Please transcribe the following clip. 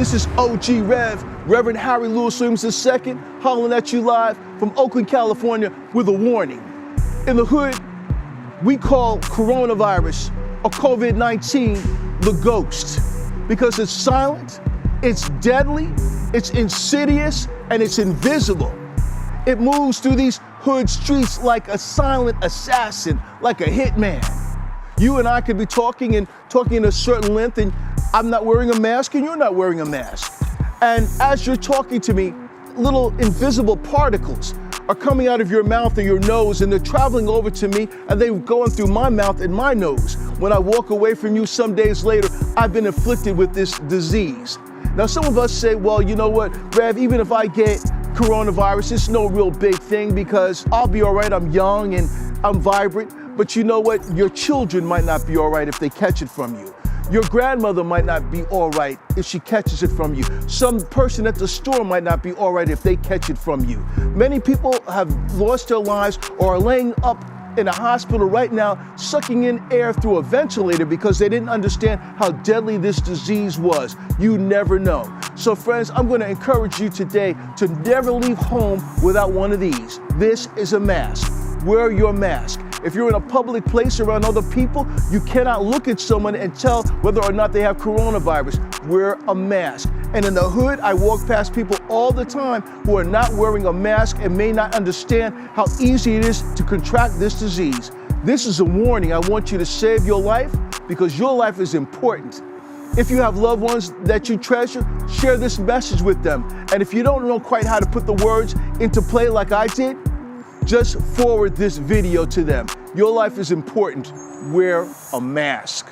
This is OG Rev, Reverend Harry Lewis Williams II, hollering at you live from Oakland, California with a warning. In the hood, we call coronavirus or COVID-19 the ghost because it's silent, it's deadly, it's insidious, and it's invisible. It moves through these hood streets like a silent assassin, like a hitman. You and I could be talking in a certain length, and I'm not wearing a mask and you're not wearing a mask. And as you're talking to me, little invisible particles are coming out of your mouth or your nose, and they're traveling over to me, and they're going through my mouth and my nose. When I walk away from you some days later, I've been afflicted with this disease. Now, some of us say, well, you know what, Rev, even if I get coronavirus, it's no real big thing because I'll be all right, I'm young and I'm vibrant. But you know what? Your children might not be all right if they catch it from you. Your grandmother might not be all right if she catches it from you. Some person at the store might not be all right if they catch it from you. Many people have lost their lives or are laying up in a hospital right now, sucking in air through a ventilator because they didn't understand how deadly this disease was. You never know. So friends, I'm going to encourage you today to never leave home without one of these. This is a mask. Wear your mask. If you're in a public place around other people, you cannot look at someone and tell whether or not they have coronavirus. Wear a mask. And in the hood, I walk past people all the time who are not wearing a mask and may not understand how easy it is to contract this disease. This is a warning. I want you to save your life because your life is important. If you have loved ones that you treasure, share this message with them. And if you don't know quite how to put the words into play like I did, just forward this video to them. Your life is important. Wear a mask.